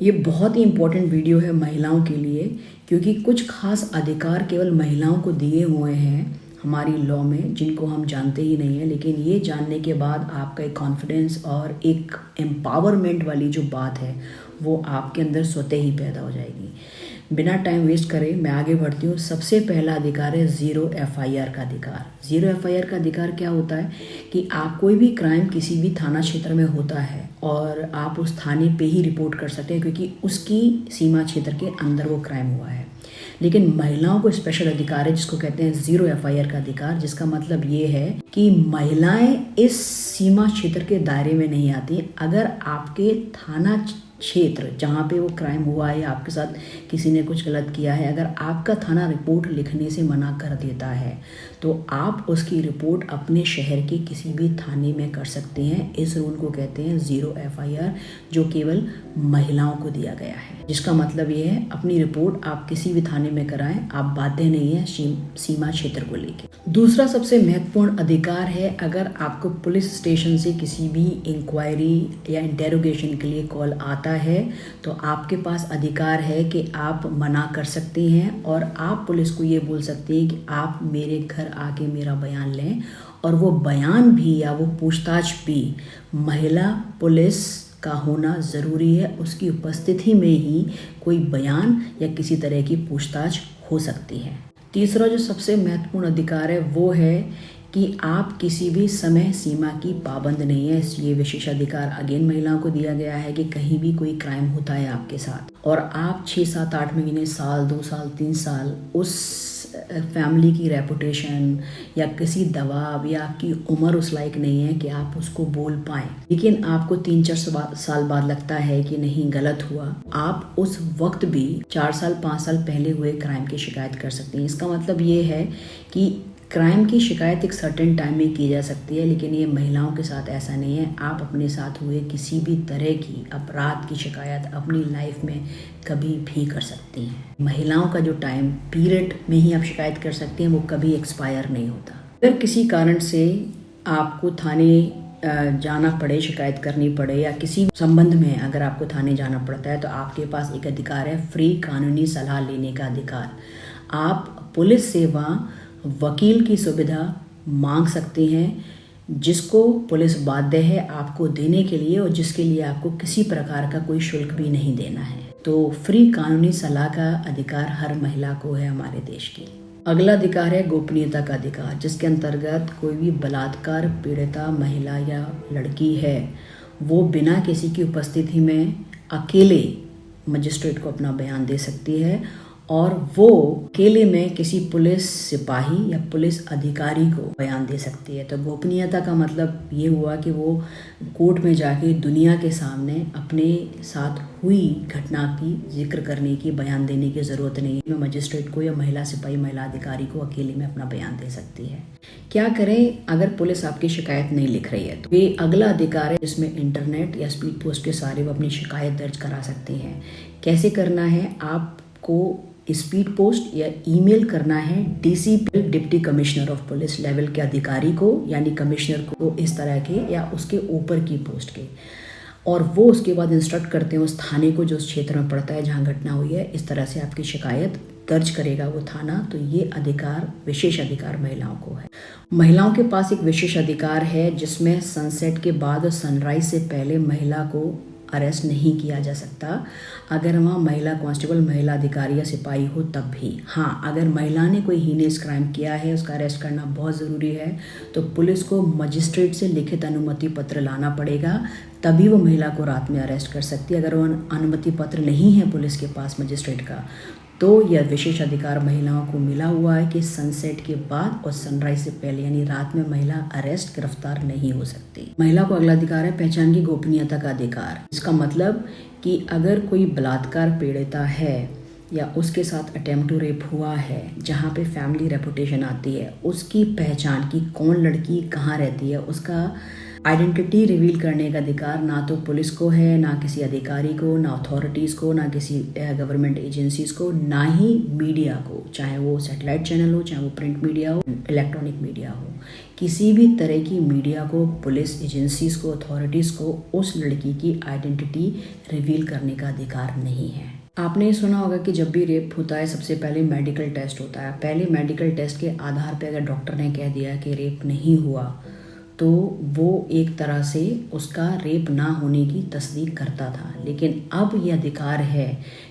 ये बहुत ही important video है महिलाओं के लिए, क्योंकि कुछ खास अधिकार केवल महिलाओं को दिए हुए हैं हमारी लॉ में, जिनको हम जानते ही नहीं हैं। लेकिन ये जानने के बाद आपका एक कॉन्फिडेंस और एक एम्पावरमेंट वाली जो बात है वो आपके अंदर स्वतः ही पैदा हो जाएगी। बिना टाइम वेस्ट करे मैं आगे बढ़ती हूँ। सबसे पहला अधिकार है ज़ीरो एफआईआर का अधिकार। ज़ीरो एफआईआर का अधिकार क्या होता है कि आप कोई भी क्राइम किसी भी थाना क्षेत्र में होता है और आप उस थाने पे ही रिपोर्ट कर सकते हैं, क्योंकि उसकी सीमा क्षेत्र के अंदर वो क्राइम हुआ है। लेकिन महिलाओं को स्पेशल अधिकार है जिसको कहते हैं ज़ीरो एफआईआर का अधिकार, जिसका मतलब ये है कि महिलाएं इस सीमा क्षेत्र के दायरे में नहीं आती अगर आपके थाना क्षेत्र जहाँ पे वो क्राइम हुआ है या आपके साथ किसी ने कुछ गलत किया है, अगर आपका थाना रिपोर्ट लिखने से मना कर देता है तो आप उसकी रिपोर्ट अपने शहर के किसी भी थाने में कर सकते हैं। इस रूल को कहते हैं ज़ीरो एफआईआर, जो केवल महिलाओं को दिया गया है। जिसका मतलब ये है अपनी रिपोर्ट आप किसी भी थाने में कराएं, आप बाध्य नहीं है सीमा क्षेत्र को लेकर। दूसरा सबसे महत्वपूर्ण अधिकार है, अगर आपको पुलिस स्टेशन से किसी भी इंक्वायरी या इंटेरोगेशन के लिए कॉल आता है तो आपके पास अधिकार है कि आप मना कर सकते हैं और आप पुलिस को ये बोल सकते हैं कि आप मेरे घर आके मेरा बयान लें। और वो बयान भी या वो पूछताछ भी महिला पुलिस का होना ज़रूरी है। उसकी उपस्थिति में ही कोई बयान या किसी तरह की पूछताछ हो सकती है। तीसरा जो सबसे महत्वपूर्ण अधिकार है वो है कि आप किसी भी समय सीमा की पाबंद नहीं है। ये विशेषाधिकार अगेन महिलाओं को दिया गया है कि कहीं भी कोई क्राइम होता है आपके साथ और आप 6, 7, 8 महीने, साल, 2 साल, 3 साल उस फैमिली की रेपुटेशन या किसी दबाव या आपकी उम्र उस लायक नहीं है कि आप उसको बोल पाएं, लेकिन आपको 3-4 साल बाद लगता है कि नहीं गलत हुआ, आप उस वक्त भी 4 साल 5 साल पहले हुए क्राइम की शिकायत कर सकते हैं। इसका मतलब ये है कि क्राइम की शिकायत एक सर्टेन टाइम में की जा सकती है, लेकिन ये महिलाओं के साथ ऐसा नहीं है। आप अपने साथ हुए किसी भी तरह की अपराध की शिकायत अपनी लाइफ में कभी भी कर सकती हैं। महिलाओं का जो टाइम पीरियड में ही आप शिकायत कर सकती हैं, वो कभी एक्सपायर नहीं होता। अगर किसी कारण से आपको थाने जाना पड़े, शिकायत करनी पड़े या किसी संबंध में अगर आपको थाने जाना पड़ता है तो आपके पास एक अधिकार है फ्री कानूनी सलाह लेने का अधिकार। आप पुलिस सेवा, वकील की सुविधा मांग सकते हैं जिसको पुलिस बाध्य है आपको देने के लिए और जिसके लिए आपको किसी प्रकार का कोई शुल्क भी नहीं देना है। तो फ्री कानूनी सलाह का अधिकार हर महिला को है हमारे देश की। अगला अधिकार है गोपनीयता का अधिकार, जिसके अंतर्गत कोई भी बलात्कार पीड़िता महिला या लड़की है वो बिना किसी की उपस्थिति में अकेले मजिस्ट्रेट को अपना बयान दे सकती है और वो अकेले में किसी पुलिस सिपाही या पुलिस अधिकारी को बयान दे सकती है। तो गोपनीयता का मतलब ये हुआ कि वो कोर्ट में जाके दुनिया के सामने अपने साथ हुई घटना की जिक्र करने की, बयान देने की ज़रूरत नहीं है। मजिस्ट्रेट को या महिला सिपाही, महिला अधिकारी को अकेले में अपना बयान दे सकती है। क्या करें अगर पुलिस आपकी शिकायत नहीं लिख रही है? तो ये अगला अधिकार है जिसमें इंटरनेट या स्पीड पोस्ट के सहारे वो अपनी शिकायत दर्ज करा सकते हैं। कैसे करना है? आपको स्पीड पोस्ट या ईमेल करना है DCP, deputy commissioner of police level के अधिकारी को, यानी कमिश्नर को इस तरह के या उसके ऊपर की पोस्ट के, और वो उसके बाद इंस्ट्रक्ट करते हैं उस थाने को जो उस क्षेत्र में पड़ता है जहाँ घटना हुई है। इस तरह से आपकी शिकायत दर्ज करेगा वो थाना। तो ये अधिकार, विशेष अधिकार महिलाओं को है। महिलाओं के पास एक विशेष अधिकार है जिसमें सनसेट के बाद और सनराइज से पहले महिला को अरेस्ट नहीं किया जा सकता। अगर वहाँ महिला कांस्टेबल, महिला अधिकारी या सिपाही हो तब भी। हाँ, अगर महिला ने कोई हीनियस क्राइम किया है, उसका अरेस्ट करना बहुत ज़रूरी है, तो पुलिस को मजिस्ट्रेट से लिखित अनुमति पत्र लाना पड़ेगा, तभी वो महिला को रात में अरेस्ट कर सकती है। अगर वो अनुमति पत्र नहीं है पुलिस के पास मजिस्ट्रेट का, तो यह विशेष अधिकार महिलाओं को मिला हुआ है कि सनसेट के बाद और सनराइज से पहले, यानी रात में महिला अरेस्ट, गिरफ्तार नहीं हो सकती। महिला को अगला अधिकार है पहचान की गोपनीयता का अधिकार। इसका मतलब कि अगर कोई बलात्कार पीड़िता है या उसके साथ अटेम्प्ट टू रेप हुआ है जहाँ पे फैमिली रेपुटेशन आती है, उसकी पहचान की, कौन लड़की कहाँ रहती है, उसका आइडेंटिटी रिवील करने का अधिकार ना तो पुलिस को है, ना किसी अधिकारी को, ना अथॉरिटीज़ को, ना किसी गवर्नमेंट एजेंसीज़ को, ना ही मीडिया को, चाहे वो सैटेलाइट चैनल हो, चाहे वो प्रिंट मीडिया हो, इलेक्ट्रॉनिक मीडिया हो। किसी भी तरह की मीडिया को, पुलिस एजेंसीज़ को, अथॉरिटीज़ को उस लड़की की आइडेंटिटी रिवील करने का अधिकार नहीं है। आपने सुना होगा कि जब भी रेप होता है सबसे पहले मेडिकल टेस्ट होता है। पहले मेडिकल टेस्ट के आधार पर अगर डॉक्टर ने कह दिया कि रेप नहीं हुआ तो वो एक तरह से उसका रेप ना होने की तस्दीक करता था। लेकिन अब ये अधिकार है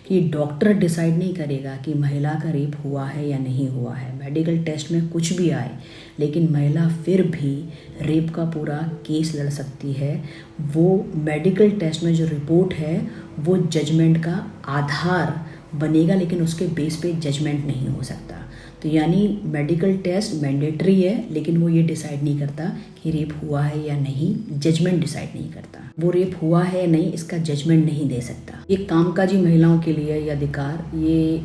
कि डॉक्टर डिसाइड नहीं करेगा कि महिला का रेप हुआ है या नहीं हुआ है। मेडिकल टेस्ट में कुछ भी आए लेकिन महिला फिर भी रेप का पूरा केस लड़ सकती है। वो मेडिकल टेस्ट में जो रिपोर्ट है वो जजमेंट का आधार बनेगा, लेकिन उसके बेस पे जजमेंट नहीं हो सकता। तो यानी मेडिकल टेस्ट मैंडेटरी है, लेकिन वो ये डिसाइड नहीं करता कि रेप हुआ है या नहीं, जजमेंट डिसाइड नहीं करता। वो रेप हुआ है या नहीं इसका जजमेंट नहीं दे सकता। ये कामकाजी महिलाओं के लिए ये अधिकार, ये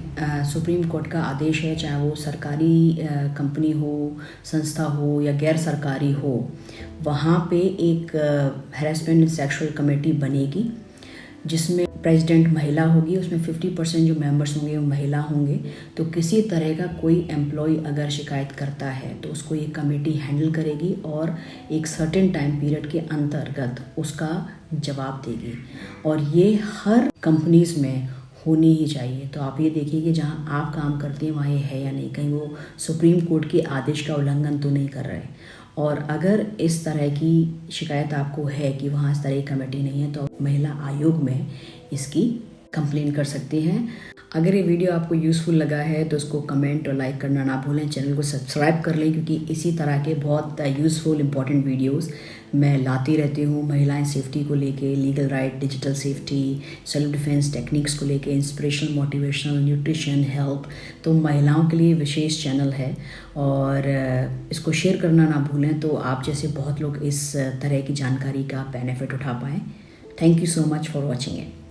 सुप्रीम कोर्ट का आदेश है, चाहे वो सरकारी कंपनी हो, संस्था हो या गैर सरकारी हो। वहाँ पे एक हैरेसमेंट एंड सेक्सुअल कमेटी बनेगी जिसमें प्रेसिडेंट महिला होगी, उसमें 50% जो मेंबर्स होंगे वो महिला होंगे। तो किसी तरह का कोई एम्प्लॉय अगर शिकायत करता है तो उसको ये कमेटी हैंडल करेगी और एक सर्टेन टाइम पीरियड के अंतर्गत उसका जवाब देगी। और ये हर कंपनीज़ में होनी ही चाहिए। तो आप ये देखिए कि जहाँ आप काम करते हैं वहाँ ये है या नहीं, कहीं वो सुप्रीम कोर्ट के आदेश का उल्लंघन तो नहीं कर रहे। और अगर इस तरह की शिकायत आपको है कि वहाँ इस तरह की कमेटी नहीं है तो महिला आयोग में इसकी कंप्लेन कर सकते हैं। अगर ये वीडियो आपको यूज़फुल लगा है तो उसको कमेंट और लाइक करना ना भूलें। चैनल को सब्सक्राइब कर लें क्योंकि इसी तरह के बहुत यूज़फुल इंपॉर्टेंट वीडियोस मैं लाती रहती हूँ। महिलाएं सेफ्टी को लेके, legal right, digital safety, self defence techniques को लेके, इंस्पिरेशनल, मोटिवेशनल, न्यूट्रिशन, हेल्थ। तो महिलाओं के लिए विशेष चैनल है और इसको शेयर करना ना भूलें तो आप जैसे बहुत लोग इस तरह की जानकारी का बेनिफिट उठा पाएँ। Thank you so much for watching it.